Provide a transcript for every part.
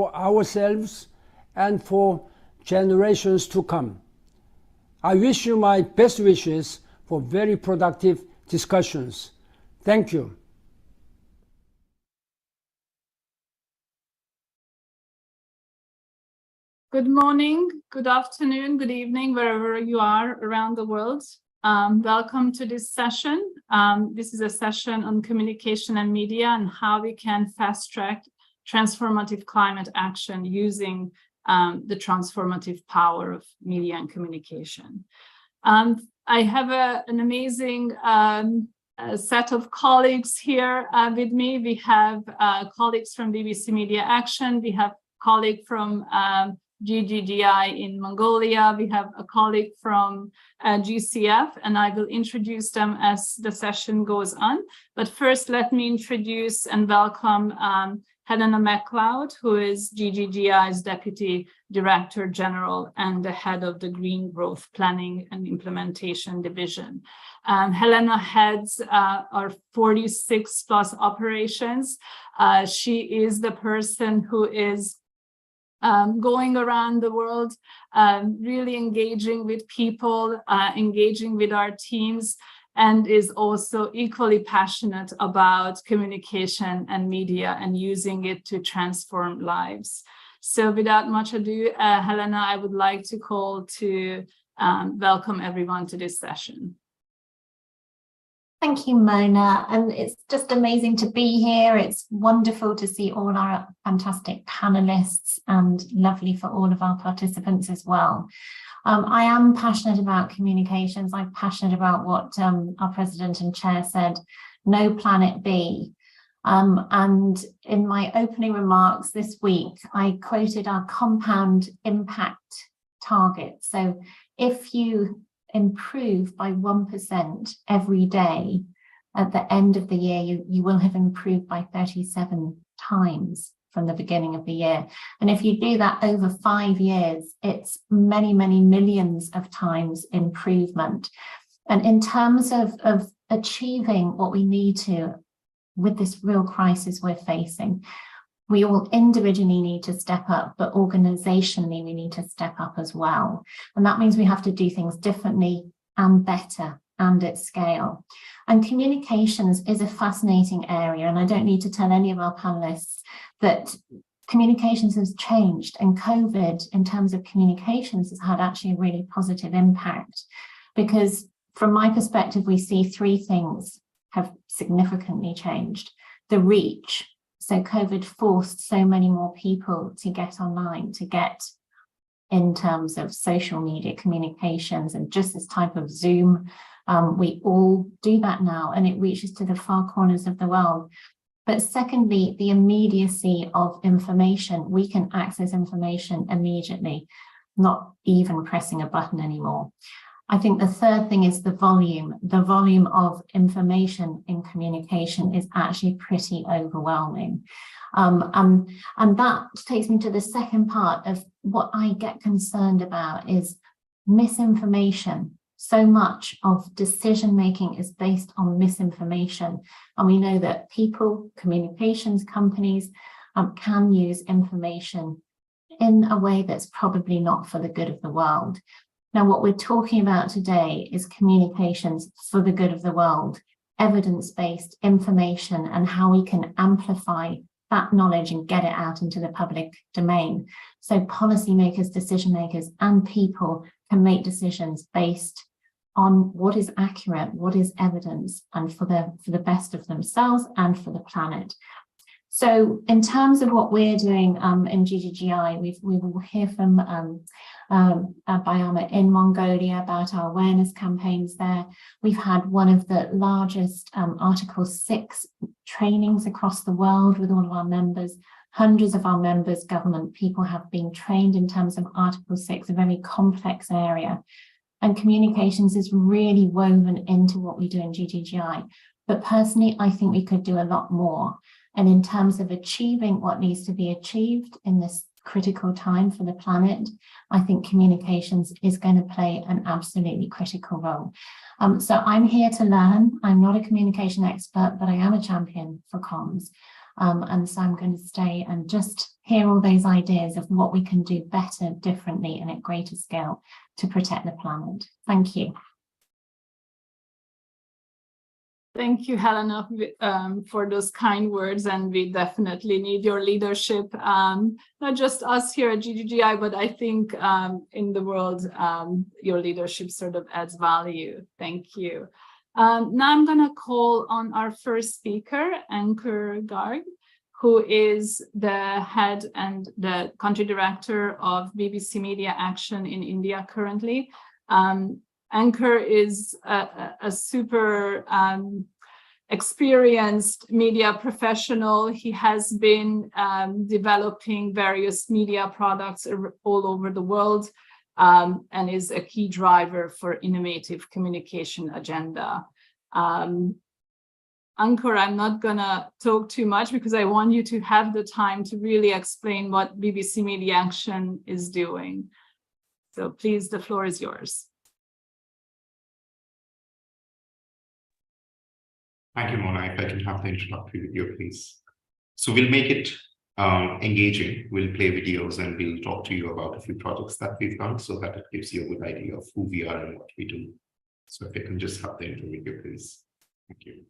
for ourselves and for generations to come. I wish you my best wishes for very productive discussions. Thank you. Good morning, good afternoon, good evening, wherever you are around the world. Welcome to this session. This is a session on communication and media and how we can fast-track transformative climate action using the transformative power of media and communication. I have an amazing set of colleagues here with me. We have colleagues from BBC Media Action. We have a colleague from GGGI in Mongolia. We have a colleague from GCF, and I will introduce them as the session goes on. But first, let me introduce and welcome Helena MacLeod, who is GGGI's Deputy Director General and the head of the Green Growth Planning and Implementation Division. Helena heads our 46 plus operations. She is the person who is going around the world, really engaging with people, engaging with our teams, and is also equally passionate about communication and media and using it to transform lives. So without much ado, Helena, I would like to call to welcome everyone to this session. Thank you, Mona, and it's just amazing to be here. It's wonderful to see all our fantastic panelists and lovely for all of our participants as well. I am passionate about communications. I'm passionate about what our president and chair said, no planet B. And in my opening remarks this week, I quoted our compound impact target. So if you improve by 1% every day, at the end of the year, you will have improved by 37 times from the beginning of the year. And if you do that over 5 years, it's many, many millions of times improvement. And in terms of achieving what we need to with this real crisis we're facing, we all individually need to step up, but organizationally we need to step up as well. And that means we have to do things differently and better and at scale. And communications is a fascinating area, and I don't need to tell any of our panelists that communications has changed, and COVID in terms of communications has had actually a really positive impact, because from my perspective, we see 3 things have significantly changed. The reach. So COVID forced so many more people to get online, to get in terms of social media communications and just this type of Zoom. We all do that now, and it reaches to the far corners of the world. But secondly, the immediacy of information. We can access information immediately, not even pressing a button anymore. I think the third thing is the volume. The volume of information in communication is actually pretty overwhelming. And that takes me to the second part of what I get concerned about is misinformation. So much of decision-making is based on misinformation. And we know that people, communications companies can use information in a way that's probably not for the good of the world. Now, what we're talking about today is communications for the good of the world, evidence-based information, and how we can amplify that knowledge and get it out into the public domain. So policymakers, decision makers, and people can make decisions based on what is accurate, what is evidence, and for the best of themselves and for the planet. So in terms of what we're doing in GGGI, we will hear from Bayama in Mongolia about our awareness campaigns there. We've had one of the largest Article 6 trainings across the world with all of our members. Hundreds of our members, government people have been trained in terms of Article 6, a very complex area. And communications is really woven into what we do in GGGI. But personally, I think we could do a lot more. And in terms of achieving what needs to be achieved in this critical time for the planet, I think communications is going to play an absolutely critical role. So I'm here to learn. I'm not a communication expert, but I am a champion for comms. And so I'm going to stay and just hear all those ideas of what we can do better, differently, and at greater scale to protect the planet. Thank you. Thank you, Helena, for those kind words, and we definitely need your leadership, not just us here at GGGI, but I think in the world, your leadership sort of adds value. Thank you. Now I'm going to call on our first speaker, Ankur Garg, who is the head and the country director of BBC Media Action in India currently. Ankur is a super experienced media professional. He has been developing various media products all over the world, and is a key driver for innovative communication agenda. Ankur, I'm not gonna talk too much because I want you to have the time to really explain what BBC Media Action is doing. So please, the floor is yours. Thank you, Mona. If I can have the introductory video, please. So we'll make it engaging. We'll play videos and we'll talk to you about a few projects that we've done so that it gives you a good idea of who we are and what we do. So if I can just have the intro video, please. Thank you.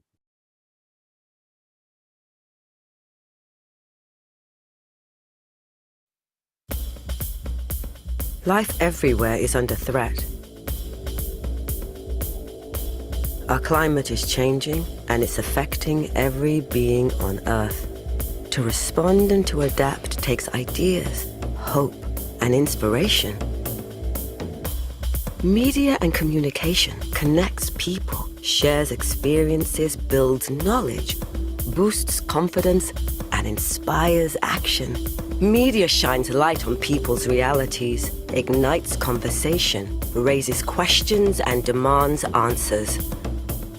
Life everywhere is under threat. Our climate is changing, and it's affecting every being on Earth. To respond and to adapt takes ideas, hope, and inspiration. Media and communication connects people, shares experiences, builds knowledge, boosts confidence, and inspires action. Media shines light on people's realities, ignites conversation, raises questions, and demands answers.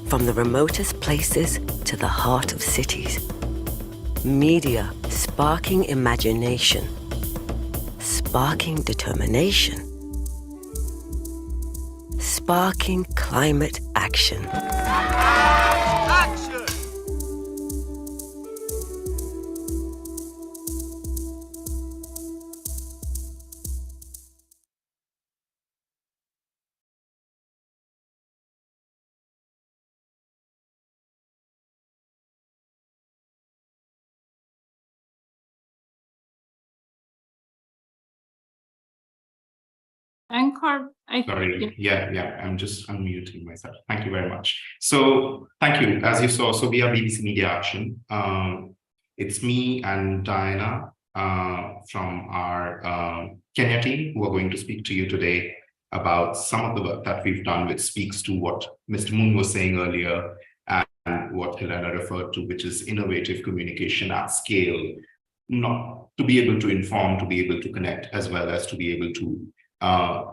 From the remotest places to the heart of cities. Media sparking imagination, sparking determination, sparking climate action. Ankur, Sorry, yeah, I'm just unmuting myself. Thank you very much. So thank you. As you saw, so we are BBC Media Action. It's me and Diana from our Kenya team who are going to speak to you today about some of the work that we've done, which speaks to what Mr. Moon was saying earlier and what Helena referred to, which is innovative communication at scale, not to be able to inform, to be able to connect, as well as to be able to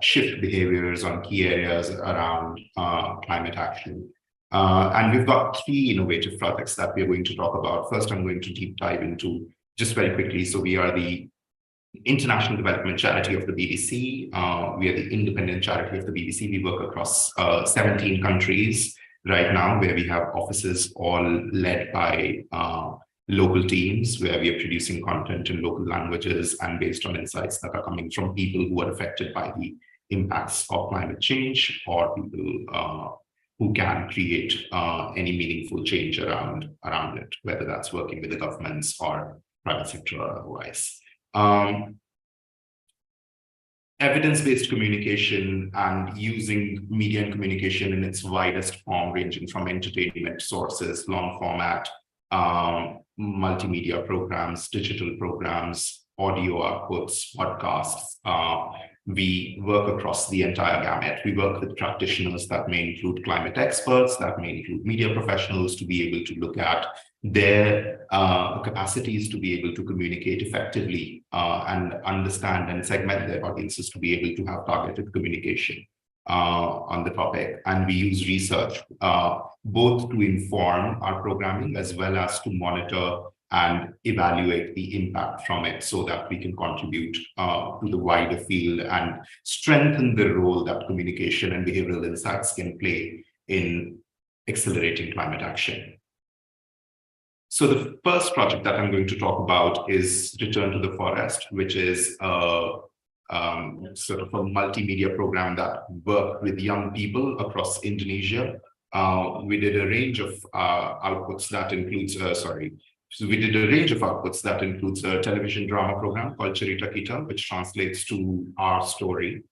shift behaviors on key areas around climate action. And we've got 3 innovative projects that we're going to talk about. First, I'm going to deep dive into just very quickly. So we are the international development charity of the BBC. We are the independent charity of the BBC. We work across 17 countries right now, where we have offices all led by local teams, where we are producing content in local languages and based on insights that are coming from people who are affected by the impacts of climate change, or people who can create any meaningful change around it, whether that's working with the governments or private sector or otherwise. Evidence-based communication and using media and communication in its widest form, ranging from entertainment sources, long format, multimedia programs, digital programs, audio outputs, podcasts. We work across the entire gamut. We work with practitioners that may include climate experts, that may include media professionals, to be able to look at their capacities to be able to communicate effectively and understand and segment their audiences to be able to have targeted communication on the topic. And we use research both to inform our programming as well as to monitor and evaluate the impact from it, so that we can contribute to the wider field and strengthen the role that communication and behavioral insights can play in accelerating climate action. So the first project that I'm going to talk about is Return to the Forest, which is sort of a multimedia program that worked with young people across Indonesia. We did a range of outputs that includes, So we did a range of outputs that includes a television drama program called Cerita Kita, which translates to Our Story.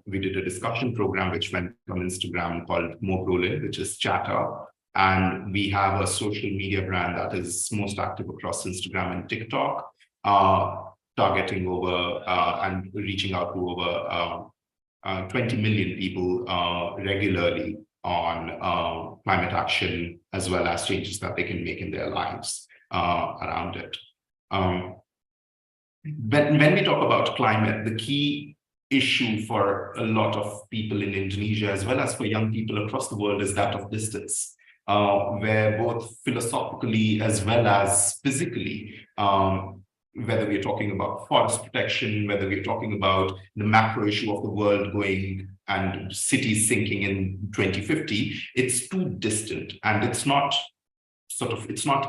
We did a discussion program which went on Instagram called Mobrolin, which is Chatter. And we have a social media brand that is most active across Instagram and TikTok, targeting over and reaching out to over 20 million people regularly on climate action, as well as changes that they can make in their lives around it. When we talk about climate, the key issue for a lot of people in Indonesia, as well as for young people across the world, is that of distance, where both philosophically as well as physically, whether we're talking about forest protection, whether we're talking about the macro issue of the world going and cities sinking in 2050, it's too distant, and it's not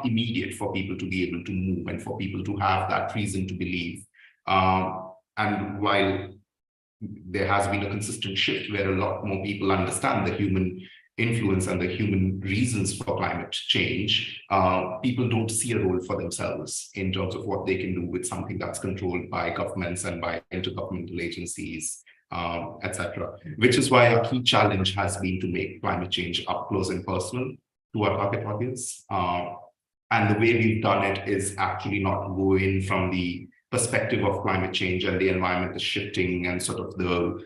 immediate for people to be able to move and for people to have that reason to believe. And while there has been a consistent shift where a lot more people understand the human influence and the human reasons for climate change, people don't see a role for themselves in terms of what they can do with something that's controlled by governments and by intergovernmental agencies, etc. Which is why our key challenge has been to make climate change up close and personal to our target audience. And the way we've done it is actually not go in from the perspective of climate change and the environment is shifting and sort of the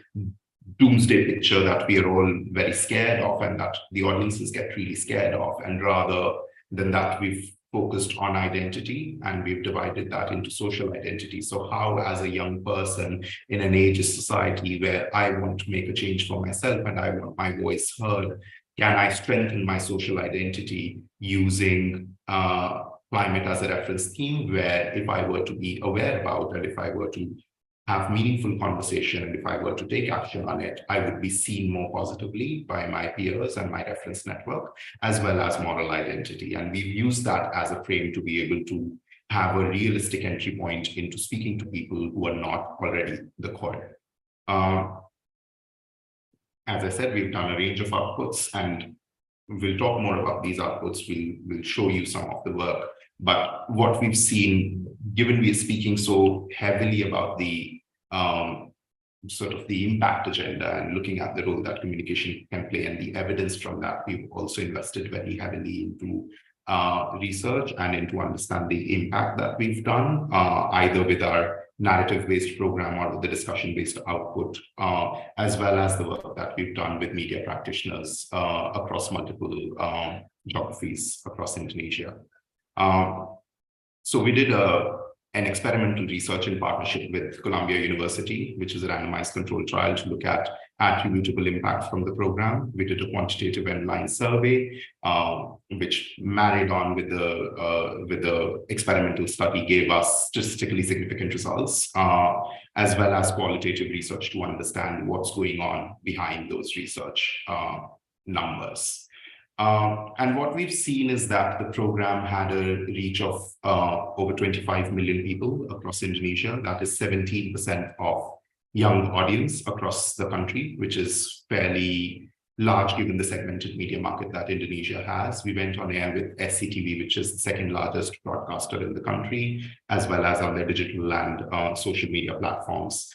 doomsday picture that we are all very scared of and that the audiences get really scared of. And rather than that, we've focused on identity and we've divided that into social identity. So how, as a young person in an ageist society where I want to make a change for myself and I want my voice heard, can I strengthen my social identity using climate as a reference theme, where if I were to be aware about it, if I were to have meaningful conversation, and if I were to take action on it, I would be seen more positively by my peers and my reference network, as well as moral identity. And we've used that as a frame to be able to have a realistic entry point into speaking to people who are not already the core. As I said, we've done a range of outputs, and we'll talk more about these outputs. We'll show you some of the work. But what we've seen, given we are speaking so heavily about the sort of the impact agenda and looking at the role that communication can play and the evidence from that, we've also invested very heavily into research and into understand the impact that we've done, either with our narrative-based program or with the discussion-based output, as well as the work that we've done with media practitioners across multiple geographies across Indonesia. So we did an experimental research in partnership with Columbia University, which is a randomized controlled trial to look at attributable impact from the program. We did a quantitative end-line survey, which married on with the experimental study gave us statistically significant results, as well as qualitative research to understand what's going on behind those research numbers. And what we've seen is that the program had a reach of over 25 million people across Indonesia. That is 17% of young audience across the country, which is fairly large given the segmented media market that Indonesia has. We went on air with SCTV, which is the second largest broadcaster in the country, as well as on their digital and social media platforms.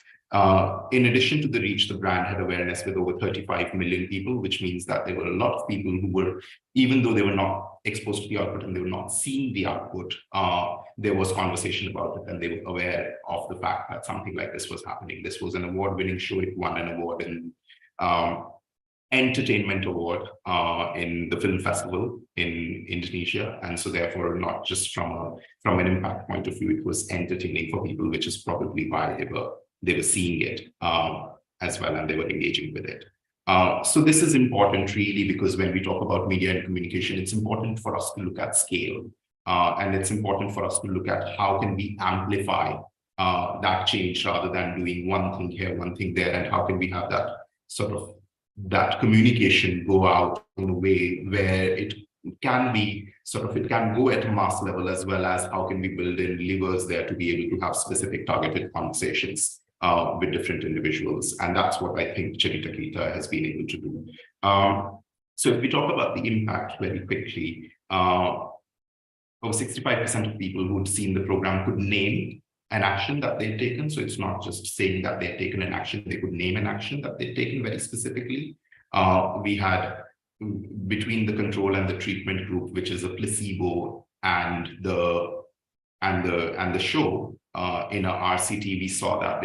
In addition to the reach, the brand had awareness with over 35 million people, which means that there were a lot of people who were, even though they were not exposed to the output and they were not seeing the output, there was conversation about it and they were aware of the fact that something like this was happening. This was an award-winning show. It won an award in entertainment award in the film festival in Indonesia. And so therefore, not just from an impact point of view, it was entertaining for people, which is probably why they were seeing it as well, and they were engaging with it. So this is important really, because when we talk about media and communication, it's important for us to look at scale. And it's important for us to look at how can we amplify that change rather than doing one thing here, one thing there, and how can we have that sort of that communication go out in a way where it can be it can go at a mass level, as well as how can we build in levers there to be able to have specific targeted conversations with different individuals. And that's what I think Charita Kita has been able to do. So if we talk about the impact very quickly, over 65% of people who'd seen the program could name an action that they've taken. So it's not just saying that they've taken an action, they could name an action that they've taken very specifically. We had between the control and the treatment group, which is a placebo and the show, in our RCT, we saw that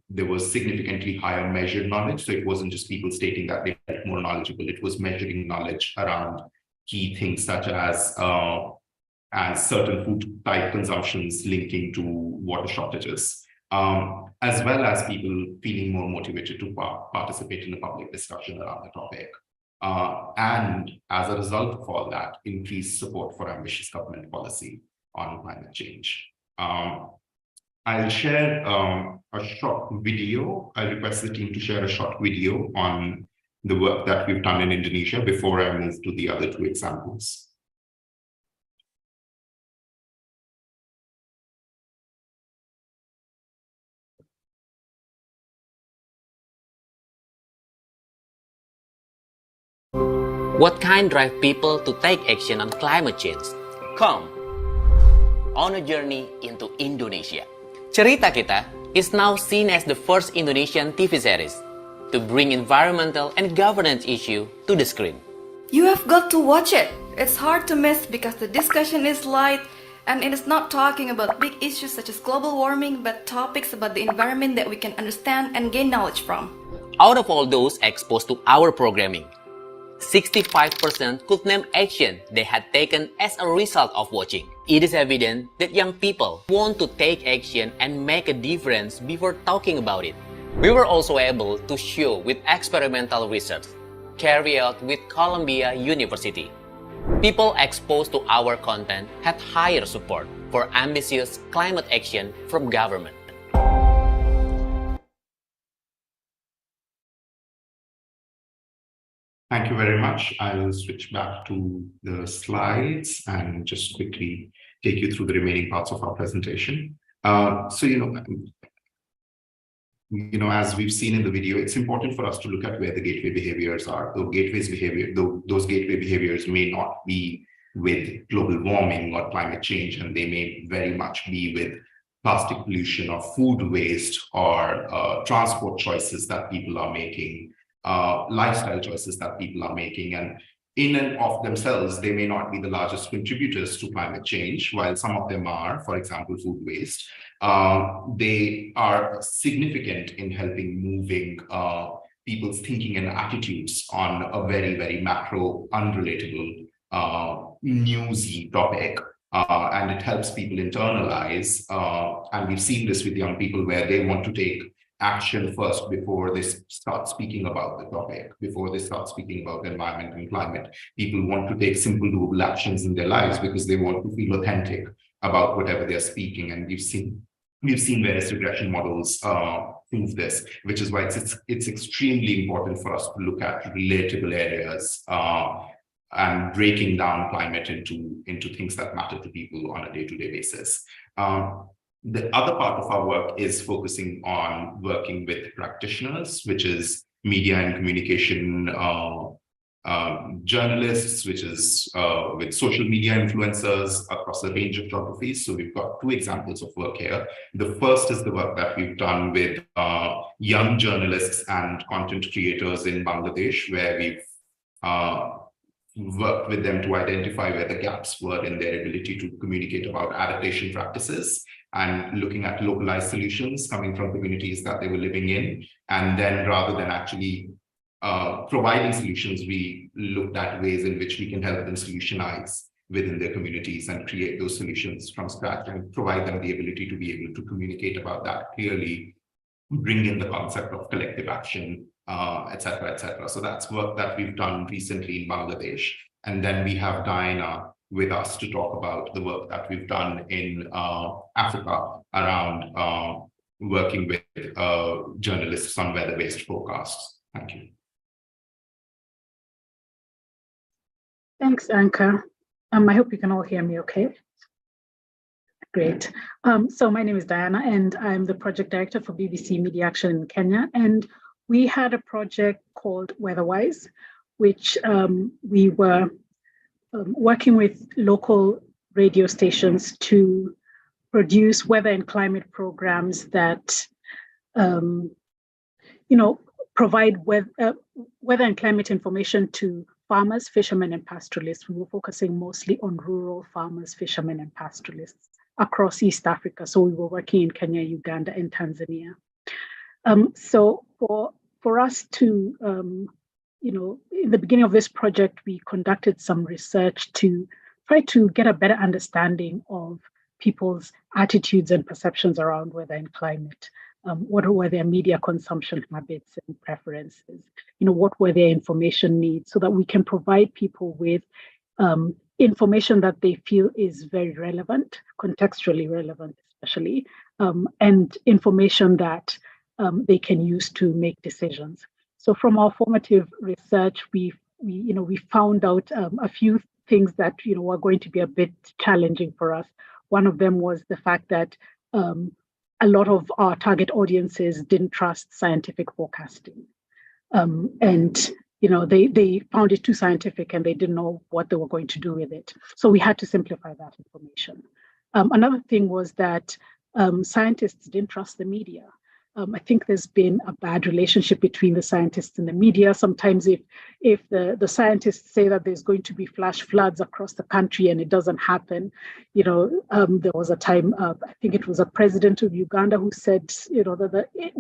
there was significantly higher measured knowledge. So it wasn't just people stating that they were more knowledgeable, it was measuring knowledge around key things such as certain food type consumptions linking to water shortages, as well as people feeling more motivated to participate in the public discussion around the topic. And as a result of all that, increased support for ambitious government policy on climate change. I'll share a short video. I request the team to share a short video on the work that we've done in Indonesia before I move to the other two examples. What can drive people to take action on climate change? Come on a journey into Indonesia. Cerita Kita is now seen as the first Indonesian TV series to bring environmental and governance issue to the screen. You have got to watch it. It's hard to miss because the discussion is light and it is not talking about big issues such as global warming, but topics about the environment that we can understand and gain knowledge from. Out of all those exposed to our programming, 65% could name action they had taken as a result of watching. It is evident that young people want to take action and make a difference before talking about it. We were also able to show with experimental research carried out with Columbia University. People exposed to our content had higher support for ambitious climate action from government. Thank you very much. I will switch back to the slides and just quickly take you through the remaining parts of our presentation. As we've seen in the video, it's important for us to look at where the gateway behaviors are. Those gateway behaviors may not be with global warming or climate change, and they may very much be with plastic pollution or food waste or transport choices that people are making. Lifestyle choices that people are making, and in and of themselves, they may not be the largest contributors to climate change, while some of them are, for example, food waste. They are significant in helping moving people's thinking and attitudes on a very, very macro, unrelatable, newsy topic. And it helps people internalize, and we've seen this with young people where they want to take action first before they start speaking about the topic, before they start speaking about environment and climate. People want to take simple doable actions in their lives because they want to feel authentic about whatever they're speaking. And we've seen various regression models prove this, which is why it's extremely important for us to look at relatable areas and breaking down climate into things that matter to people on a day-to-day basis. The other part of our work is focusing on working with practitioners, which is media and communication journalists, which is with social media influencers across a range of geographies. So we've got two examples of work here. The first is the work that we've done with young journalists and content creators in Bangladesh, where we've worked with them to identify where the gaps were in their ability to communicate about adaptation practices, and looking at localized solutions coming from communities that they were living in. And then rather than actually providing solutions, we looked at ways in which we can help them solutionize within their communities and create those solutions from scratch and provide them the ability to be able to communicate about that clearly, bring in the concept of collective action, et cetera, et cetera. So that's work that we've done recently in Bangladesh. And then we have Diana with us to talk about the work that we've done in Africa around working with journalists on weather-based forecasts. Thank you. Thanks, Anka. I hope you can all hear me okay. Great. So my name is Diana, and I'm the project director for BBC Media Action in Kenya. And we had a project called Weatherwise, which we were working with local radio stations to produce weather and climate programs that, provide weather and climate information to farmers, fishermen, and pastoralists. We were focusing mostly on rural farmers, fishermen, and pastoralists across East Africa. So we were working in Kenya, Uganda, and Tanzania. So for us to, in the beginning of this project, we conducted some research to try to get a better understanding of people's attitudes and perceptions around weather and climate. What were their media consumption habits and preferences? What were their information needs, so that we can provide people with information that they feel is very relevant, contextually relevant especially, and information that they can use to make decisions. So from our formative research, we found out a few things that were going to be a bit challenging for us. One of them was the fact that a lot of our target audiences didn't trust scientific forecasting, and they found it too scientific and they didn't know what they were going to do with it. So we had to simplify that information. Another thing was that scientists didn't trust the media. I think there's been a bad relationship between the scientists and the media. Sometimes if the scientists say that there's going to be flash floods across the country and it doesn't happen, there was a time, I think it was a president of Uganda who said,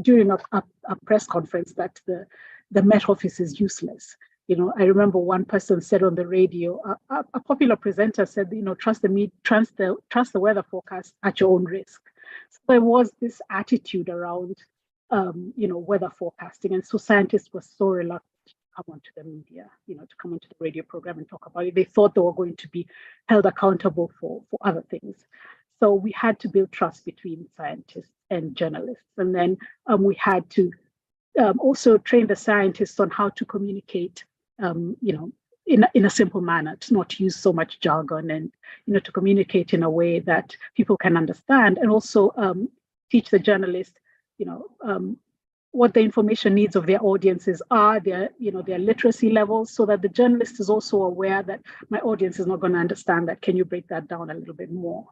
during a press conference that the Met Office is useless. I remember one person said on the radio, a popular presenter said, trust the weather forecast at your own risk. So there was this attitude around, weather forecasting, and so scientists were so reluctant to come onto the media, to come onto the radio program and talk about it. They thought they were going to be held accountable for other things. So we had to build trust between scientists and journalists, and then we had to also train the scientists on how to communicate, in a simple manner, to not use so much jargon, and to communicate in a way that people can understand, and also teach the journalist, what the information needs of their audiences are, their literacy levels, so that the journalist is also aware that my audience is not going to understand that. Can you break that down a little bit more?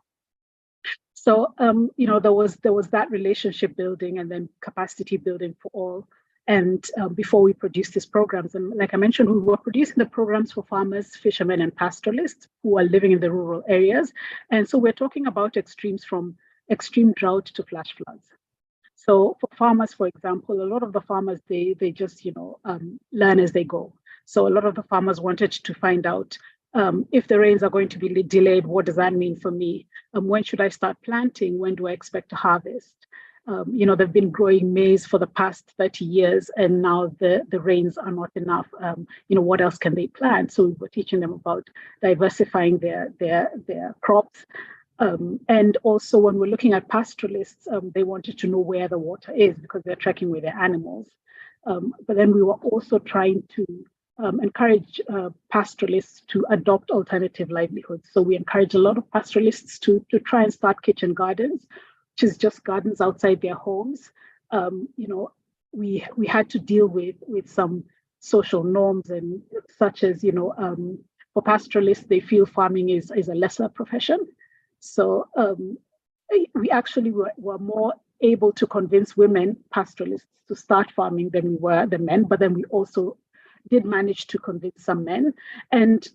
So there was that relationship building, and then capacity building for all. And before we produced these programs, and like I mentioned, we were producing the programs for farmers, fishermen, and pastoralists who are living in the rural areas. And so we're talking about extremes from extreme drought to flash floods. So for farmers, for example, a lot of the farmers, they just, learn as they go. So a lot of the farmers wanted to find out if the rains are going to be delayed, what does that mean for me? When should I start planting? When do I expect to harvest? They've been growing maize for the past 30 years, and now the rains are not enough. What else can they plant? So we were teaching them about diversifying their crops. And also when we're looking at pastoralists, they wanted to know where the water is because they're trekking with their animals. But then we were also trying to encourage pastoralists to adopt alternative livelihoods. So we encourage a lot of pastoralists to try and start kitchen gardens, which is just gardens outside their homes. We had to deal with some social norms, and such as, for pastoralists, they feel farming is a lesser profession. So we actually were more able to convince women pastoralists to start farming than we were the men, but then we also did manage to convince some men. And,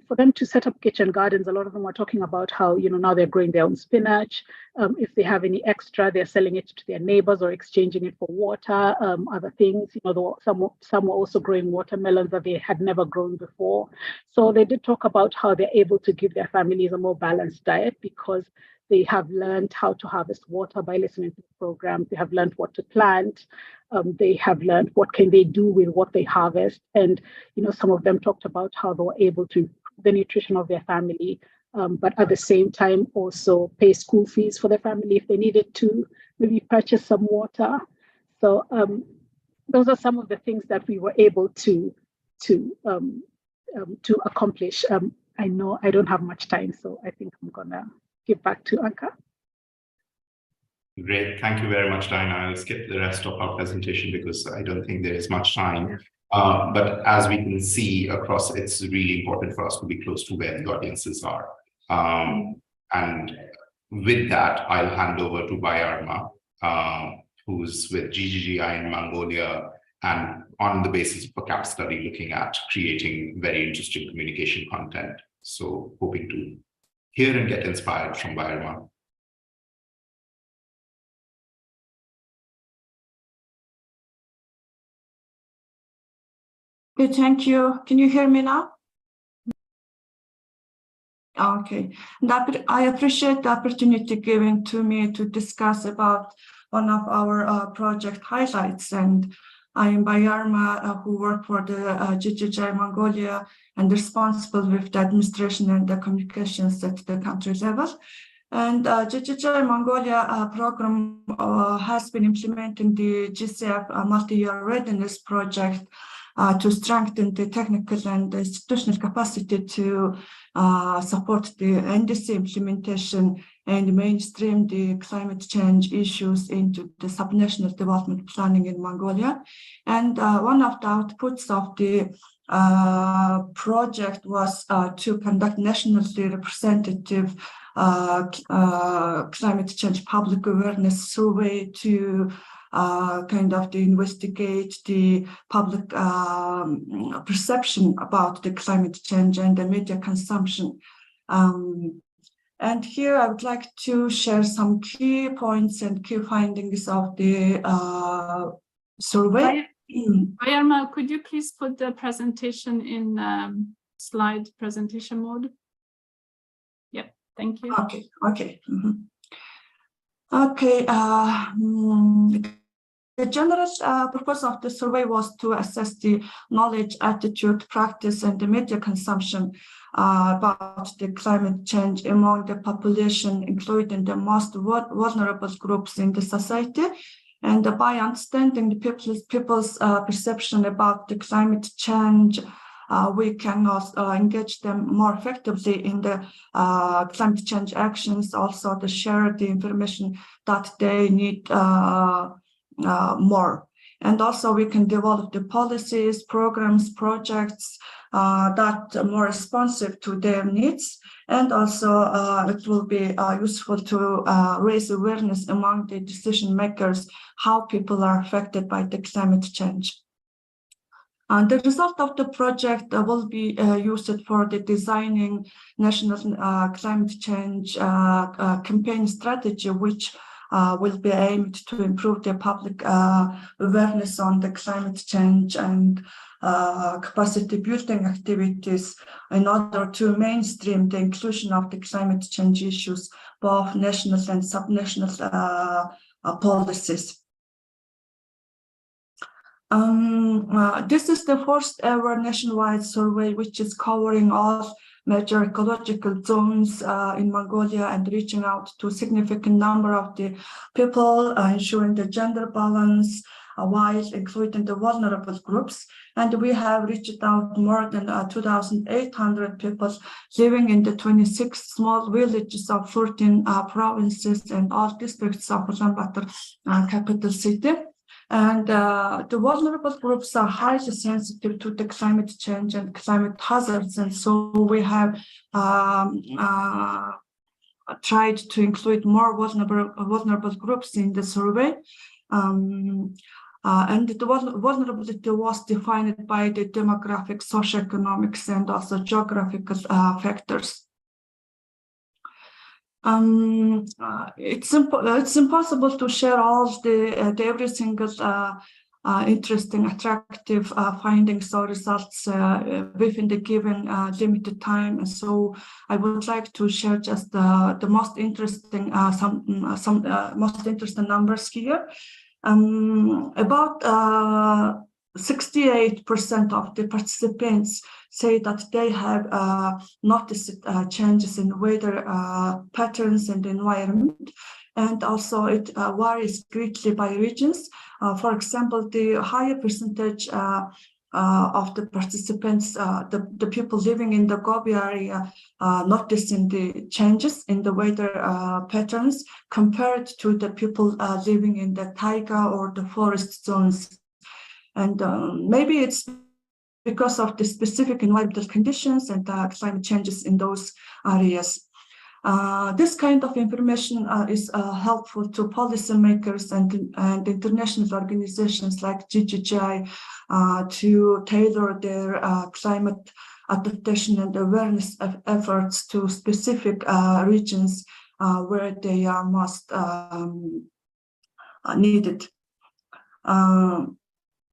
for them to set up kitchen gardens, a lot of them were talking about how, now they're growing their own spinach. If they have any extra, they're selling it to their neighbors or exchanging it for water, other things. Some were also growing watermelons that they had never grown before. So they did talk about how they're able to give their families a more balanced diet because they have learned how to harvest water by listening to the program. They have learned what to plant. They have learned what can they do with what they harvest. And, some of them talked about how they were able to improve the nutrition of their family, but at the same time also pay school fees for their family if they needed to, maybe purchase some water. So those are some of the things that we were able to to accomplish. I know I don't have much time, so I think I'm gonna give back to Anka. Great, thank you very much, Diana. I'll skip the rest of our presentation because I don't think there is much time. But as we can see across, it's really important for us to be close to where the audiences are. And with that, I'll hand over to Bayarma, who's with GGGI in Mongolia, and on the basis of a CAP study looking at creating very interesting communication content. So hoping to hear and get inspired from Bayarma. Okay, thank you. Can you hear me now? Okay, I appreciate the opportunity given to me to discuss about one of our project highlights. And I am Bayarma, who work for the GGGI Mongolia and responsible with the administration and the communications at the country level. And GGGI Mongolia program has been implementing the GCF multi-year readiness project to strengthen the technical and institutional capacity to support the NDC implementation and mainstream the climate change issues into the subnational development planning in Mongolia. And one of the outputs of the project was to conduct nationally representative climate change public awareness survey to to investigate the public perception about the climate change and the media consumption. And here I would like to share some key points and key findings of the survey. Bayarma, could you please put the presentation in slide presentation mode? Yep, thank you. Okay. Okay. The general purpose of the survey was to assess the knowledge, attitude, practice, and the media consumption about the climate change among the population, including the most vulnerable groups in the society. And by understanding the people's perception about the climate change, we can also engage them more effectively in the climate change actions, also to share the information that they need more. And also we can develop the policies, programs, projects that are more responsive to their needs. And also it will be useful to raise awareness among the decision makers, how people are affected by the climate change. And the result of the project will be used for the designing national climate change campaign strategy, which will be aimed to improve the public awareness on the climate change and capacity building activities in order to mainstream the inclusion of the climate change issues, both national and subnational policies. This is the first ever nationwide survey which is covering all major ecological zones in Mongolia and reaching out to a significant number of the people, ensuring the gender balance while including the vulnerable groups. And we have reached out more than 2,800 people living in the 26 small villages of 14 provinces and all districts of Ulaanbaatar capital city. And the vulnerable groups are highly sensitive to the climate change and climate hazards. And so we have tried to include more vulnerable groups in the survey. And the vulnerability was defined by the demographic, socioeconomics, and also geographical factors. It's impossible to share all the every single interesting, attractive findings or results within the given limited time. And so I would like to share just the most interesting some most interesting numbers here. About 68% of the participants say that they have noticed changes in weather patterns and environment. And also it varies greatly by regions. For example, the higher percentage of the participants, the people living in the Gobi area, noticing the changes in the weather patterns compared to the people living in the taiga or the forest zones. And maybe it's because of the specific environmental conditions and climate changes in those areas. This kind of information is helpful to policymakers and international organizations like GGGI to tailor their climate adaptation and awareness efforts to specific regions where they are most needed.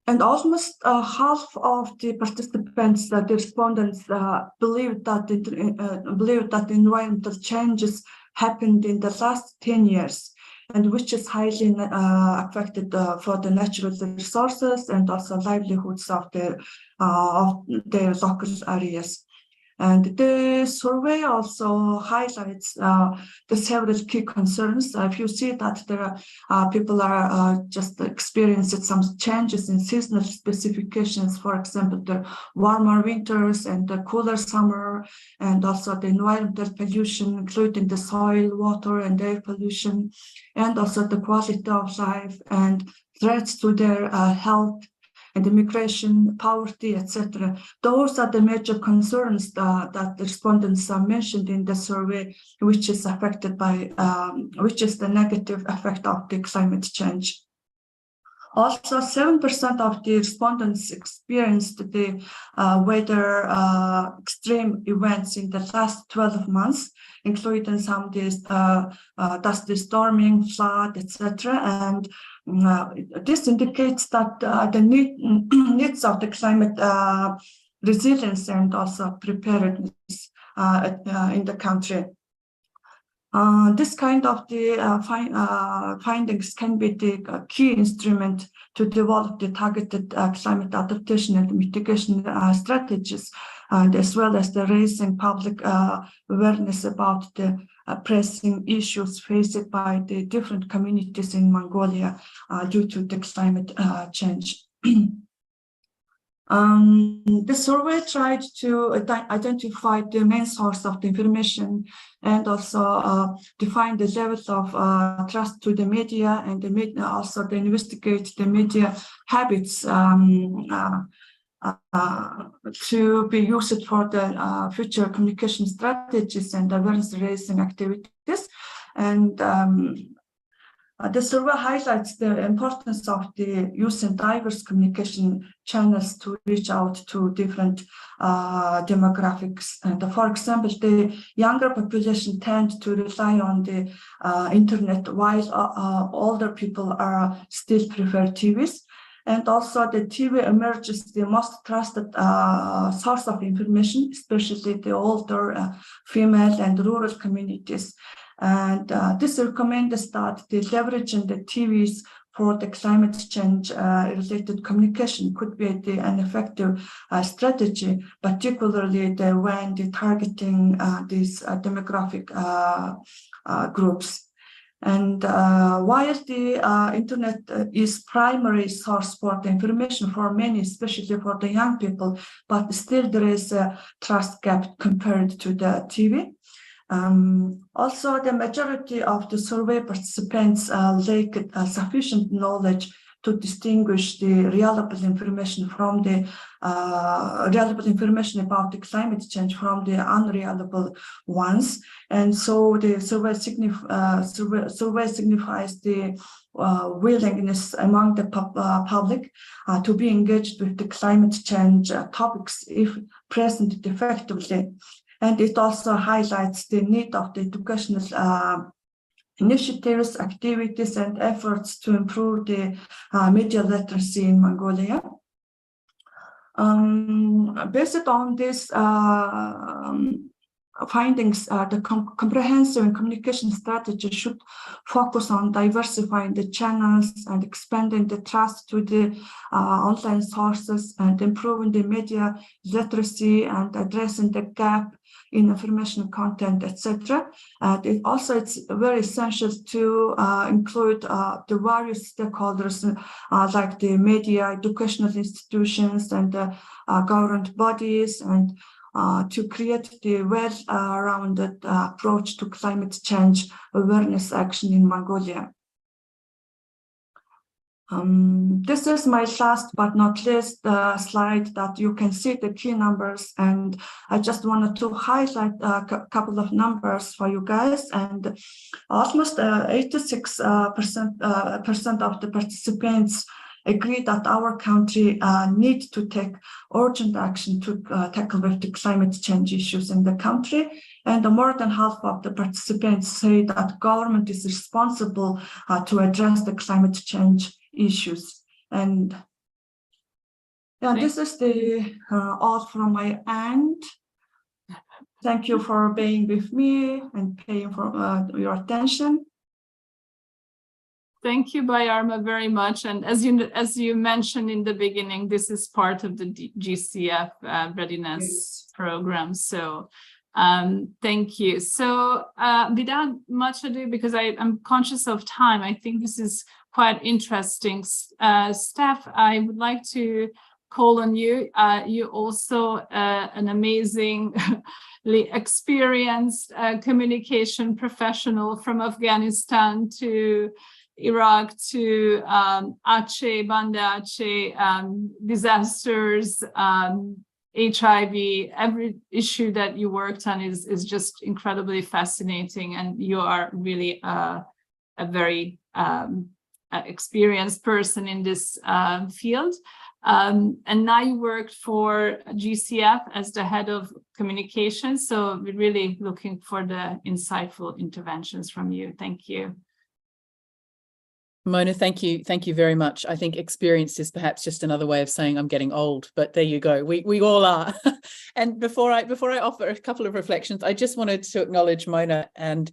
And almost half of the participants, the respondents, believe that environmental changes happened in the last 10 years, and which is highly affected for the natural resources and also livelihoods of their local areas. And the survey also highlights the several key concerns. If you see that there are people are just experiencing some changes in seasonal specifications, for example, the warmer winters and the cooler summer, and also the environmental pollution, including the soil, water, and air pollution, and also the quality of life and threats to their health, and immigration, poverty, etc. Those are the major concerns that the respondents mentioned in the survey, which is affected by, which is the negative effect of the climate change. Also, 7% of the respondents experienced the weather extreme events in the last 12 months, including some of these dusty storming, flood, etc. And this indicates that the needs of the climate resilience and also preparedness in the country. This kind of the findings can be the key instrument to develop the targeted climate adaptation and mitigation strategies, and as well as the raising public awareness about the pressing issues faced by the different communities in Mongolia due to the climate change. The survey tried to identify the main source of the information and also define the levels of trust to the media, and the media also to investigate the media habits to be used for the future communication strategies and awareness raising activities. And the survey highlights the importance of the using diverse communication channels to reach out to different demographics. And for example, the younger population tend to rely on the internet, while older people are still prefer TVs. And also the TV emerges the most trusted source of information, especially the older female and rural communities. And this recommends that the leveraging the TVs for the climate change related communication could be an effective strategy, particularly when targeting these demographic groups. And while the internet is primary source for the information for many, especially for the young people, but still there is a trust gap compared to the TV. Also, the majority of the survey participants lack sufficient knowledge to distinguish the reliable information from the reliable information about the climate change from the unreliable ones. And so the survey signifies the willingness among the public to be engaged with the climate change topics if presented effectively. And it also highlights the need of the educational initiatives, activities, and efforts to improve the media literacy in Mongolia. Based on these findings, the comprehensive communication strategy should focus on diversifying the channels and expanding the trust to the online sources and improving the media literacy and addressing the gap in information content, etc. And it's very essential to include the various stakeholders like the media, educational institutions, and government bodies, and to create the well-rounded approach to climate change awareness action in Mongolia. This is my last but not least slide that you can see the key numbers, and I just wanted to highlight a couple of numbers for you guys. And almost 86% of the participants agree that our country needs to take urgent action to tackle with the climate change issues in the country. And more than half of the participants say that government is responsible to address the climate change issues. And yeah, this is the all from my end. Thank you for being with me and paying for your attention. Thank you, Bayarma, very much. And as you mentioned in the beginning, this is part of the GCF readiness program. So thank you. So without much ado, because I'm conscious of time, I think this is quite interesting. Steph, I would like to call on you. You also an amazingly experienced communication professional from Afghanistan to Iraq to Aceh, Banda Aceh, disasters, HIV, every issue that you worked on is just incredibly fascinating, and you are really a very experienced person in this field. And now you work for GCF as the head of communications, so we're really looking for the insightful interventions from you. Thank you. Mona, thank you. Thank you very much. I think experience is perhaps just another way of saying I'm getting old, but there you go. We all are. And before I offer a couple of reflections, I just wanted to acknowledge Mona and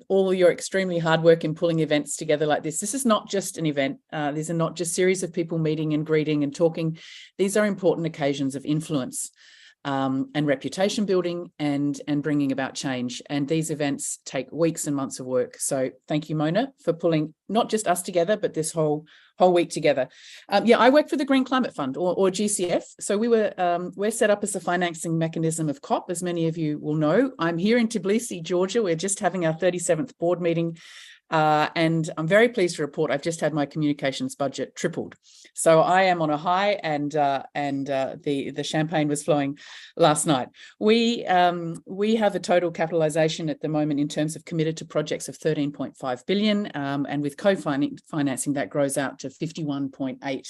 all your extremely hard work in pulling events together like this. This is not just an event. These are not just series of people meeting and greeting and talking. These are important occasions of influence. And reputation building and bringing about change. And these events take weeks and months of work. So thank you, Mona, for pulling not just us together, but this whole week together. Yeah, I work for the Green Climate Fund or GCF. So we're set up as a financing mechanism of COP, as many of you will know. I'm here in Tbilisi, Georgia. We're just having our 37th board meeting. And I'm very pleased to report I've just had my communications budget tripled. So I am on a high, and the champagne was flowing last night. We have a total capitalization at the moment in terms of committed to projects of 13.5 billion, and with co-financing that grows out to $51.8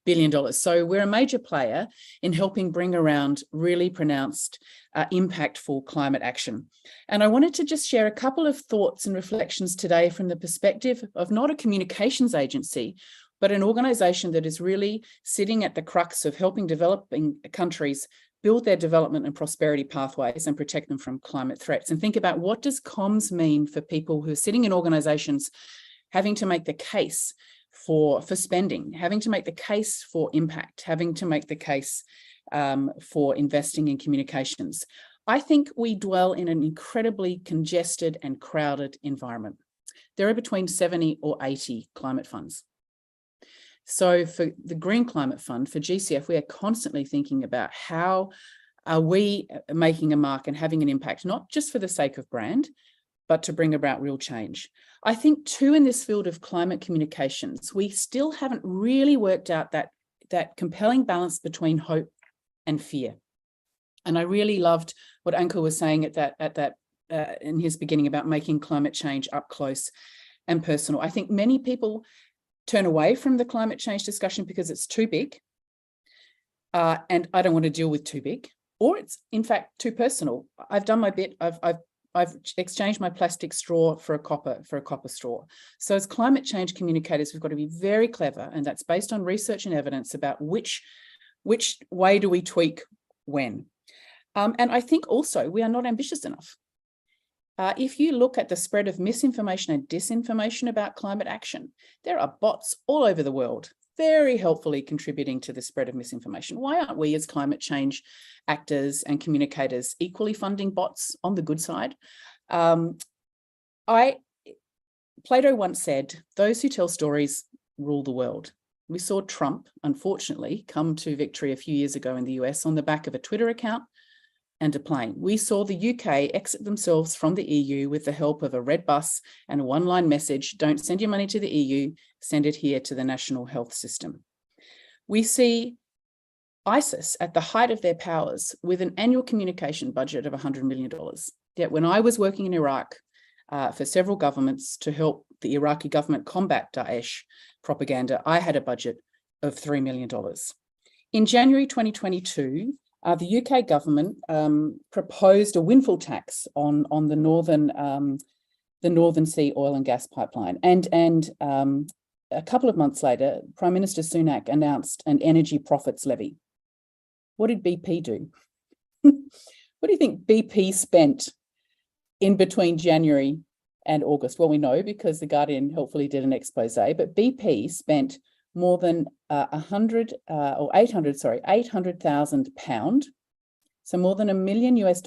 billion. So we're a major player in helping bring around really pronounced impactful climate action. And I wanted to just share a couple of thoughts and reflections today from the perspective of not a communications agency, but an organization that is really sitting at the crux of helping developing countries build their development and prosperity pathways and protect them from climate threats. And think about, what does comms mean for people who are sitting in organizations having to make the case for spending, having to make the case for impact, having to make the case for investing in communications. I think we dwell in an incredibly congested and crowded environment. There are between 70 or 80 climate funds. So for the Green Climate Fund, for GCF, we are constantly thinking about how are we making a mark and having an impact, not just for the sake of brand, but to bring about real change. I think too, in this field of climate communications, we still haven't really worked out that compelling balance between hope and fear. And I really loved what Ankur was saying in his beginning about making climate change up close and personal. I think many people turn away from the climate change discussion because it's too big, and I don't want to deal with too big, or it's in fact too personal. I've done my bit. I've exchanged my plastic straw for a copper straw. So as climate change communicators, we've got to be very clever, and that's based on research and evidence about which way do we tweak when. And I think also we are not ambitious enough. If you look at the spread of misinformation and disinformation about climate action, there are bots all over the world very helpfully contributing to the spread of misinformation. Why aren't we as climate change actors and communicators equally funding bots on the good side? Plato once said, "Those who tell stories rule the world." We saw Trump, unfortunately, come to victory a few years ago in the US on the back of a Twitter account and a plane. We saw the UK exit themselves from the EU with the help of a red bus and a one-line message: don't send your money to the EU, send it here to the national health system. We see ISIS at the height of their powers with an annual communication budget of $100 million. Yet when I was working in Iraq for several governments to help the Iraqi government combat Daesh propaganda, I had a budget of $3 million. In January 2022, the UK government proposed a windfall tax on the Northern Sea oil and gas pipeline. And a couple of months later, Prime Minister Sunak announced an energy profits levy. What did BP do? What do you think BP spent in between January and August? Well, we know because The Guardian helpfully did an expose, but BP spent more than 800,000 pounds, so more than $1 million US,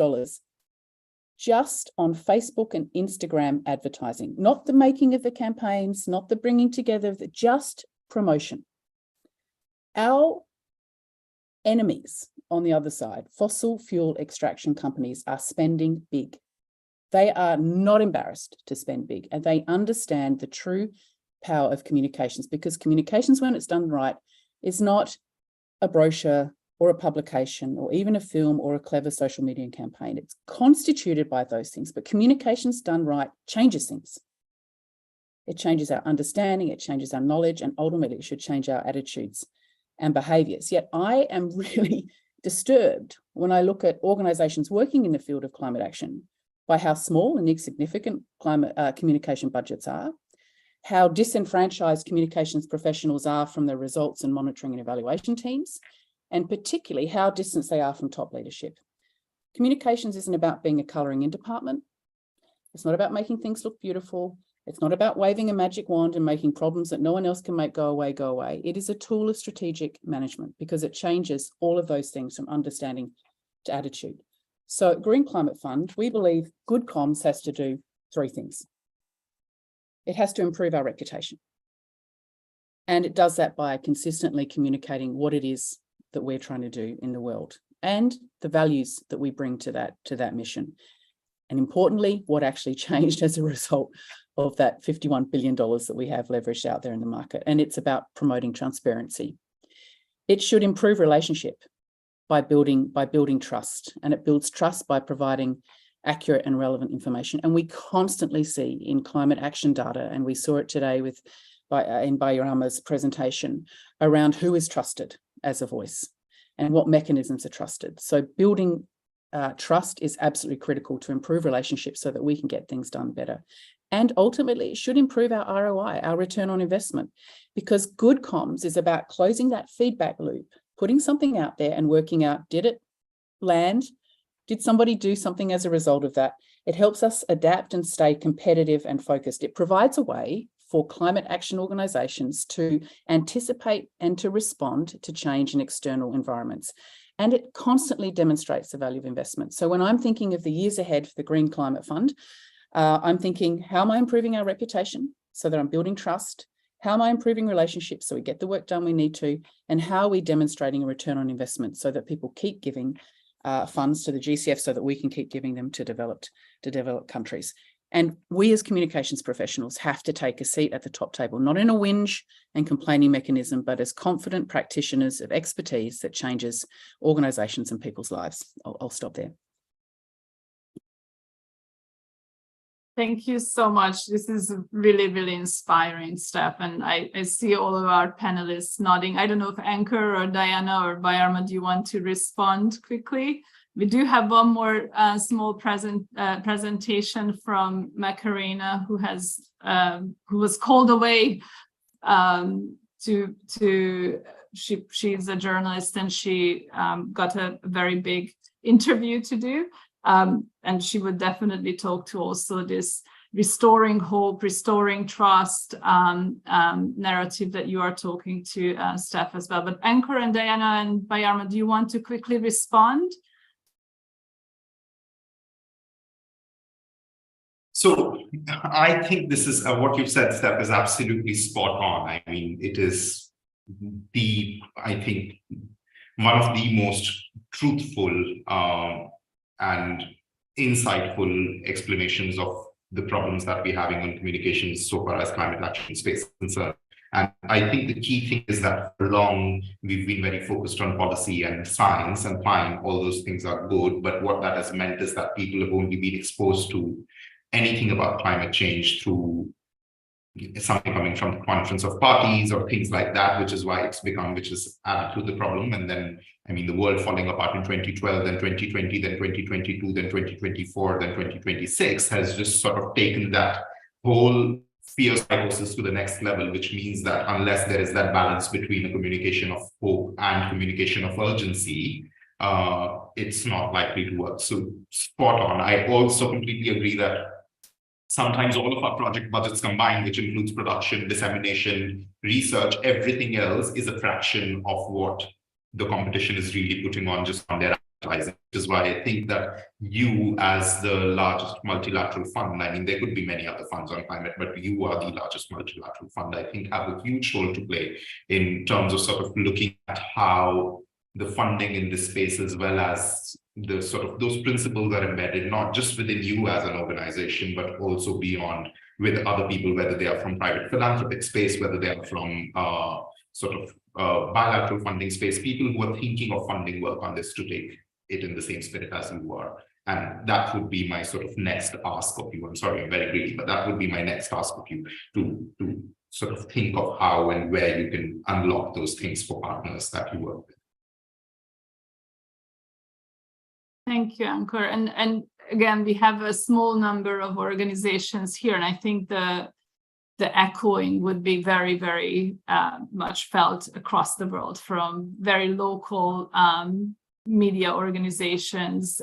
just on Facebook and Instagram advertising, not the making of the campaigns, not the bringing together, just promotion. Our enemies on the other side, fossil fuel extraction companies, are spending big. They are not embarrassed to spend big, and they understand the true power of communications, because communications, when it's done right, is not a brochure or a publication or even a film or a clever social media campaign. It's constituted by those things, but communications done right changes things. It changes our understanding, it changes our knowledge, and ultimately it should change our attitudes and behaviours. Yet I am really disturbed when I look at organisations working in the field of climate action by how small and insignificant climate communication budgets are, how disenfranchised communications professionals are from the results and monitoring and evaluation teams, and particularly how distant they are from top leadership. Communications isn't about being a colouring in department. It's not about making things look beautiful. It's not about waving a magic wand and making problems that no one else can make go away, go away. It is a tool of strategic management because it changes all of those things from understanding to attitude. So at Green Climate Fund, we believe good comms has to do three things. It has to improve our reputation. And it does that by consistently communicating what it is that we're trying to do in the world and the values that we bring to that mission. And importantly, what actually changed as a result of that $51 billion that we have leveraged out there in the market. And it's about promoting transparency. It should improve relationship by building trust, and it builds trust by providing accurate and relevant information. And we constantly see in climate action data, and we saw it today in Bayarama's presentation, around who is trusted as a voice and what mechanisms are trusted. So building trust is absolutely critical to improve relationships so that we can get things done better. And ultimately, it should improve our ROI, our return on investment, because good comms is about closing that feedback loop, putting something out there and working out, did it land? Did somebody do something as a result of that? It helps us adapt and stay competitive and focused. It provides a way for climate action organisations to anticipate and to respond to change in external environments. And it constantly demonstrates the value of investment. So when I'm thinking of the years ahead for the Green Climate Fund, I'm thinking, how am I improving our reputation so that I'm building trust? How am I improving relationships so we get the work done we need to? And how are we demonstrating a return on investment so that people keep giving funds to the GCF so that we can keep giving them to developed countries? And we as communications professionals have to take a seat at the top table, not in a whinge and complaining mechanism, but as confident practitioners of expertise that changes organisations and people's lives. I'll stop there. Thank you so much. This is really, really inspiring, Steph. And I see all of our panelists nodding. I don't know if Ankur or Diana or Bayarama, do you want to respond quickly? We do have one more small presentation from Macarena, who was called away she's a journalist, and she got a very big interview to do. And she would definitely talk to also this restoring hope, restoring trust narrative that you are talking to, Steph, as well. But Ankur and Diana and Bayarma, do you want to quickly respond? So I think this is what you said, Steph, is absolutely spot on. I mean, it is I think, one of the most truthful and insightful explanations of the problems that we're having on communications so far as climate action space is concerned. And I think the key thing is that for long, we've been very focused on policy and science, and fine, all those things are good. But what that has meant is that people have only been exposed to anything about climate change through something coming from the conference of parties or things like that, which is added to the problem. And then, I mean, the world falling apart in 2012, then 2020, then 2022, then 2024, then 2026 has just sort of taken that whole fear psychosis to the next level, which means that unless there is that balance between a communication of hope and communication of urgency, it's not likely to work. So spot on. I also completely agree that sometimes all of our project budgets combined, which includes production, dissemination, research, everything else is a fraction of what the competition is really putting on just on their advertising, which is why I think that you, as the largest multilateral fund, I mean, there could be many other funds on climate, but you are the largest multilateral fund, I think have a huge role to play in terms of sort of looking at how the funding in this space, as well as the sort of those principles are embedded, not just within you as an organization, but also beyond with other people, whether they are from private philanthropic space, whether they are from bilateral funding space, people who are thinking of funding work on this to take it in the same spirit as you are. And that would be my sort of next ask of you. I'm sorry, I'm very greedy, but that would be my next ask of you to sort of think of how and where you can unlock those things for partners that you work with. Thank you, Ankur. And again, we have a small number of organizations here, and I think the echoing would be very, very much felt across the world, from very local media organizations,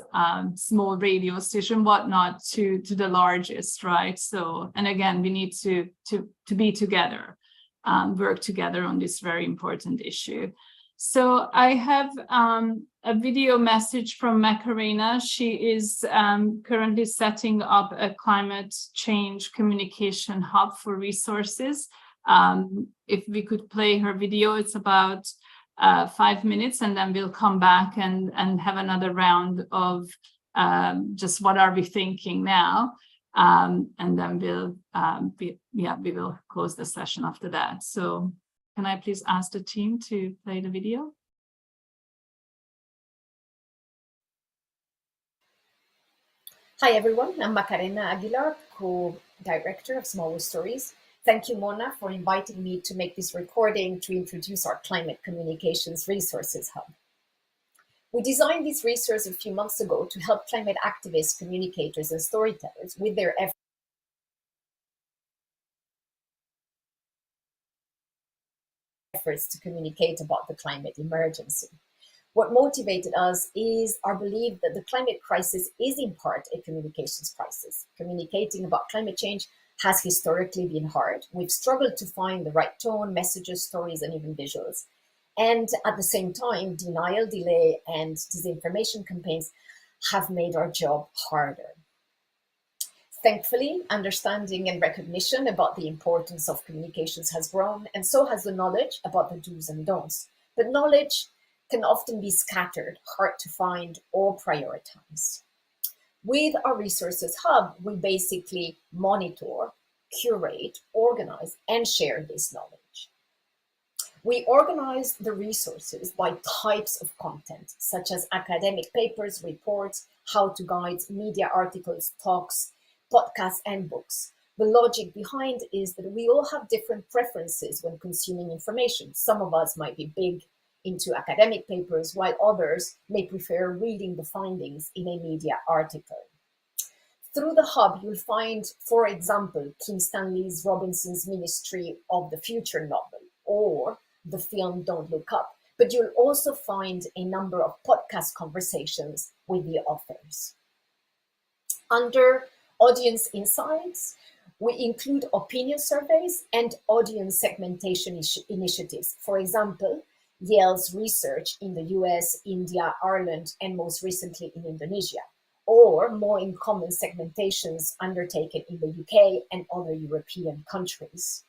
small radio station, whatnot, to the largest, right? So, and again, we need to be together, work together on this very important issue. So I have a video message from Macarena. She is currently setting up a climate change communication hub for resources. If we could play her video, it's about 5 minutes, and then we'll come back and have another round of just what are we thinking now. And then we will close the session after that. So can I please ask the team to play the video? Hi everyone, I'm Macarena Aguilar, co-director of Small Stories. Thank you, Mona, for inviting me to make this recording to introduce our Climate Communications Resources Hub. We designed this resource a few months ago to help climate activists, communicators, and storytellers with their efforts to communicate about the climate emergency. What motivated us is our belief that the climate crisis is in part a communications crisis. Communicating about climate change has historically been hard. We've struggled to find the right tone, messages, stories, and even visuals. And at the same time, denial, delay, and disinformation campaigns have made our job harder. Thankfully, understanding and recognition about the importance of communications has grown, and so has the knowledge about the do's and don'ts. But knowledge can often be scattered, hard to find, or prioritize. With our Resources Hub, we basically monitor, curate, organize, and share this knowledge. We organize the resources by types of content, such as academic papers, reports, how-to guides, media articles, talks, podcasts, and books. The logic behind is that we all have different preferences when consuming information. Some of us might be big into academic papers, while others may prefer reading the findings in a media article. Through the hub, you'll find, for example, Kim Stanley's Robinson's Ministry of the Future novel, or the film Don't Look Up, but you'll also find a number of podcast conversations with the authors. Under audience insights, we include opinion surveys and audience segmentation initiatives. For example, Yale's research in the US, India, Ireland, and most recently in Indonesia, or more in common segmentations undertaken in the UK and other European countries.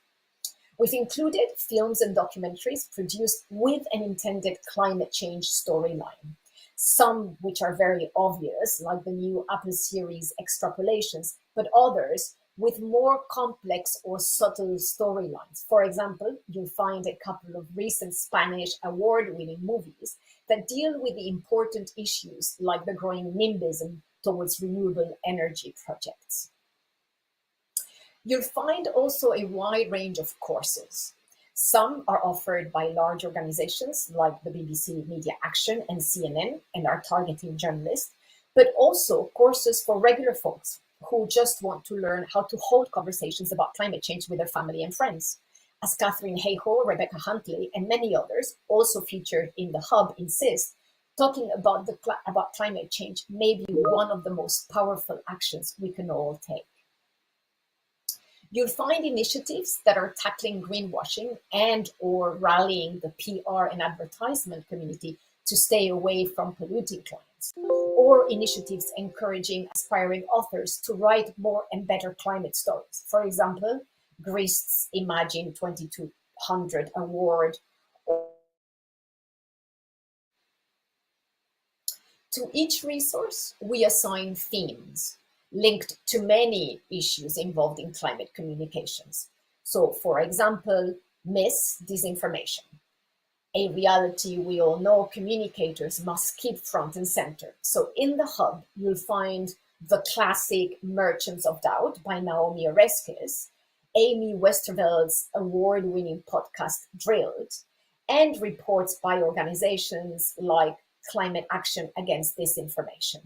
We've included films and documentaries produced with an intended climate change storyline, some which are very obvious, like the new Apple series Extrapolations, but others with more complex or subtle storylines. For example, you'll find a couple of recent Spanish award-winning movies that deal with the important issues like the growing NIMBYism towards renewable energy projects. You'll find also a wide range of courses. Some are offered by large organizations like the BBC Media Action and CNN and are targeting journalists, but also courses for regular folks who just want to learn how to hold conversations about climate change with their family and friends. As Catherine Hayhoe, Rebecca Huntley, and many others also featured in the Hub insist, talking about climate change may be one of the most powerful actions we can all take. You'll find initiatives that are tackling greenwashing and or rallying the PR and advertisement community to stay away from polluting clients, or initiatives encouraging aspiring authors to write more and better climate stories. For example, Grist's Imagine 2200 Award. To each resource, we assign themes linked to many issues involved in climate communications. So, for example, disinformation, a reality we all know communicators must keep front and center. So in the Hub, you'll find the classic Merchants of Doubt by Naomi Oreskes, Amy Westerveld's award-winning podcast Drilled, and reports by organizations like Climate Action Against Disinformation.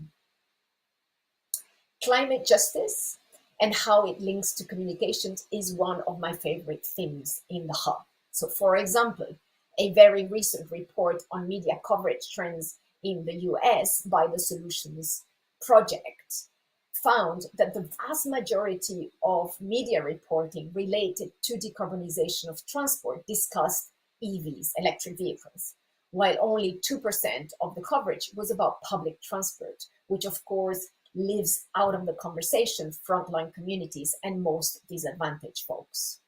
Climate justice and how it links to communications is one of my favorite themes in the Hub. So for example, a very recent report on media coverage trends in the US by the Solutions Project found that the vast majority of media reporting related to decarbonization of transport discussed EVs, electric vehicles, while only 2% of the coverage was about public transport, which of course lives out of the conversation frontline communities and most disadvantaged folks.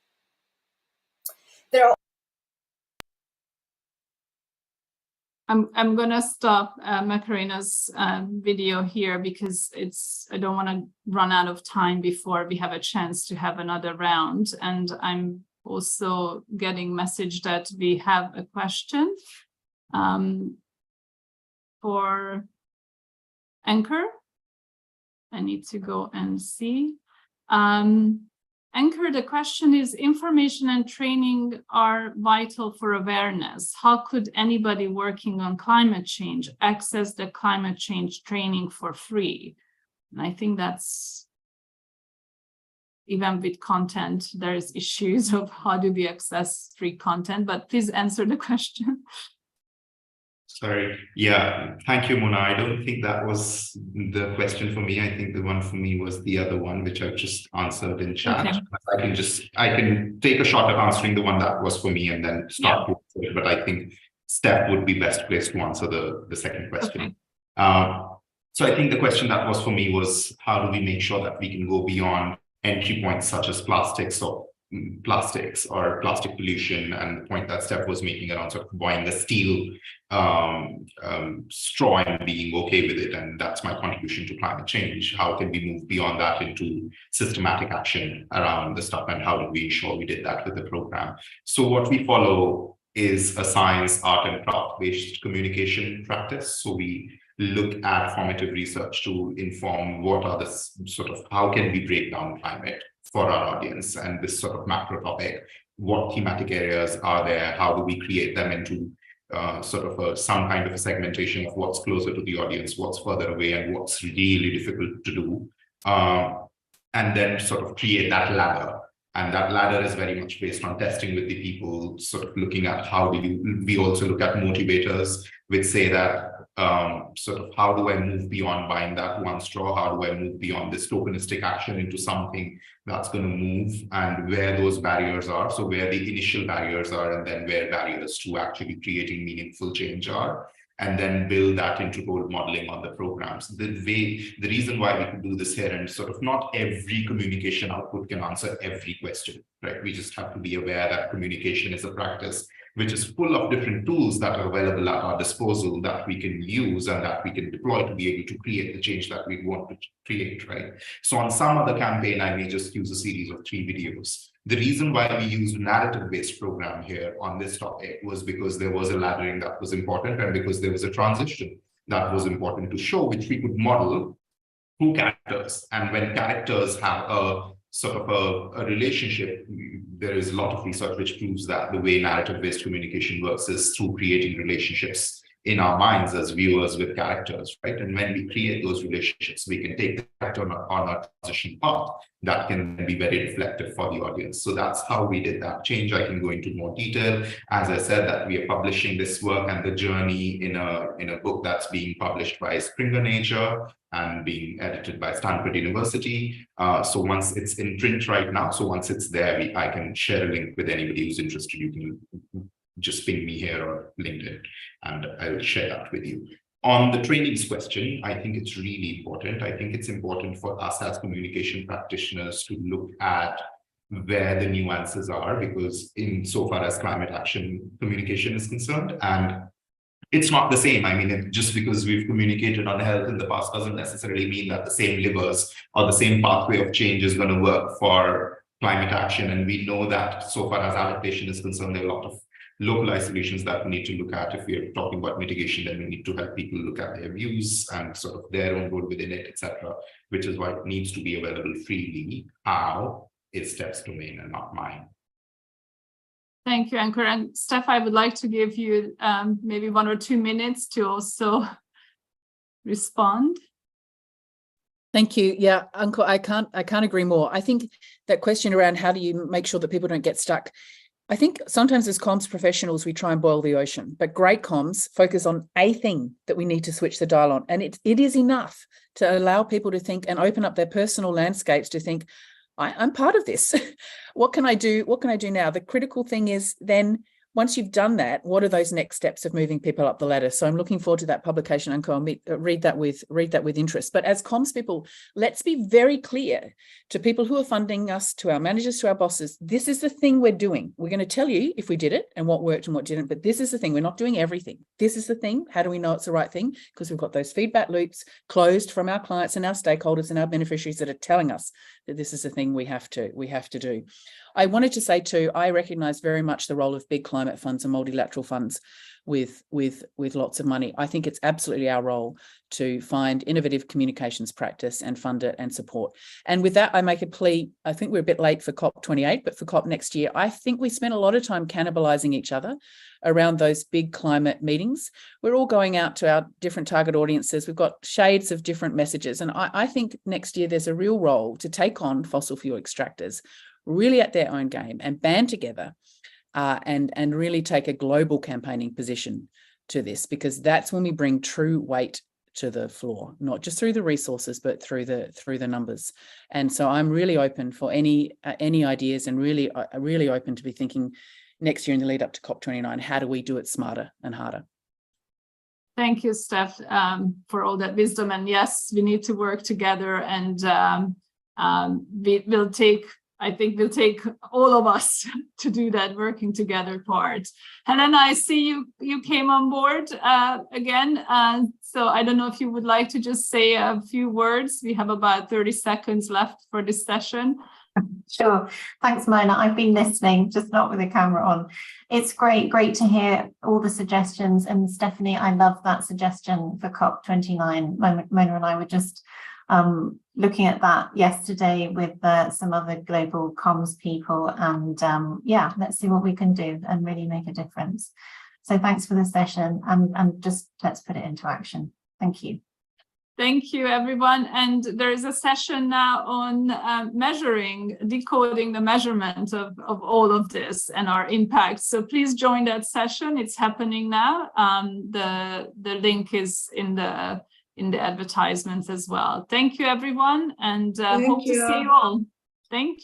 There are I'm gonna stop Macarena's video here because I don't want to run out of time before we have a chance to have another round. And I'm also getting message that we have a question for Anchor. I need to go and see. Anchor, the question is, information and training are vital for awareness. How could anybody working on climate change access the climate change training for free? And I think that's, even with content, there's issues of how do we access free content, but please answer the question. Sorry. Yeah, thank you, Mona. I don't think that was the question for me. I think the one for me was the other one, which I've just answered in chat. Okay. I can take a shot at answering the one that was for me and then stop. Yeah. But I think Steph would be best placed to answer the second question. Okay. So I think the question that was for me was, how do we make sure that we can go beyond entry points such as plastics or plastic pollution, and the point that Steph was making around sort of buying the steel straw and being okay with it, and that's my contribution to climate change. How can we move beyond that into systematic action around the stuff, and how did we ensure we did that with the program? So what we follow is a science, art, and craft-based communication practice. So we look at formative research to inform what are the sort of, how can we break down climate for our audience, and this sort of macro topic, what thematic areas are there, how do we create them into sort of some kind of a segmentation of what's closer to the audience, what's further away, and what's really difficult to do, and then sort of create that ladder. And that ladder is very much based on testing with the people, sort of looking at how do we also look at motivators, which say that sort of how do I move beyond buying that one straw? How do I move beyond this tokenistic action into something that's going to move, and where those barriers are? So where the initial barriers are, and then where barriers to actually creating meaningful change are, and then build that into role modeling on the programs. The reason why we can do this here, and sort of not every communication output can answer every question, right? We just have to be aware that communication is a practice which is full of different tools that are available at our disposal that we can use and that we can deploy to be able to create the change that we want to create, right? So on some other campaign, I may just use a series of 3 videos. The reason why we used narrative-based program here on this topic was because there was a laddering that was important, and because there was a transition that was important to show, which we could model through characters. And when characters have a sort of a relationship, there is a lot of research which proves that the way narrative-based communication works is through creating relationships in our minds as viewers with characters, right? And when we create those relationships, we can take the character on a transition path that can be very reflective for the audience. So that's how we did that change. I can go into more detail. As I said, that we are publishing this work and the journey in a book that's being published by Springer Nature and being edited by Stanford University. So once it's in print right now, so once it's there, I can share a link with anybody who's interested. You can just ping me here or LinkedIn, and I will share that with you. On the trainings question, I think it's really important. I think it's important for us as communication practitioners to look at where the nuances are, because insofar as climate action communication is concerned, and it's not the same. I mean, just because we've communicated on health in the past doesn't necessarily mean that the same levers or the same pathway of change is going to work for climate action. And we know that so far as adaptation is concerned, there are a lot of localized solutions that we need to look at. If we are talking about mitigation, then we need to help people look at their views and sort of their own role within it, etc., which is why it needs to be available freely. How is Steph's domain and not mine. Thank you, Ankur. And Steph, I would like to give you maybe 1 or 2 minutes to also respond. Thank you. Yeah, Ankur, I can't agree more. I think that question around how do you make sure that people don't get stuck, I think sometimes as comms professionals, we try and boil the ocean, but great comms focus on a thing that we need to switch the dial on. And it is enough to allow people to think and open up their personal landscapes to think, I'm part of this. What can I do? What can I do now? The critical thing is then, once you've done that, what are those next steps of moving people up the ladder? So I'm looking forward to that publication, and I'll read that with interest. But as comms people, let's be very clear to people who are funding us, to our managers, to our bosses. This is the thing we're doing. We're going to tell you if we did it and what worked and what didn't. But this is the thing. We're not doing everything. This is the thing. How do we know it's the right thing? Because we've got those feedback loops closed from our clients and our stakeholders and our beneficiaries that are telling us that this is the thing we have to do. I wanted to say too, I recognise very much the role of big climate funds and multilateral funds with lots of money. I think it's absolutely our role to find innovative communications practice and fund it and support. And with that, I make a plea. I think we're a bit late for COP28, but for COP next year, I think we spent a lot of time cannibalizing each other around those big climate meetings. We're all going out to our different target audiences. We've got shades of different messages. And I think next year there's a real role to take on fossil fuel extractors really at their own game and band together and really take a global campaigning position to this, because that's when we bring true weight to the floor, not just through the resources, but through the numbers. And so I'm really open for any ideas, and really open to be thinking next year in the lead up to COP29, how do we do it smarter and harder? Thank you, Steph, for all that wisdom. And yes, we need to work together, and I think we'll take all of us to do that working together part. Helena, I see you came on board again. So I don't know if you would like to just say a few words. We have about 30 seconds left for this session. Sure. Thanks, Mona. I've been listening, just not with the camera on. It's great to hear all the suggestions. And Stephanie, I love that suggestion for COP29. Mona and I were just looking at that yesterday with some other global comms people, and yeah, let's see what we can do and really make a difference. So thanks for the session, and just let's put it into action. Thank you. Thank you, everyone. And there is a session now on decoding the measurement of all of this and our impact. So please join that session. It's happening now. The link is in the advertisements as well. Thank you, everyone, and hope to see you all. Thank you.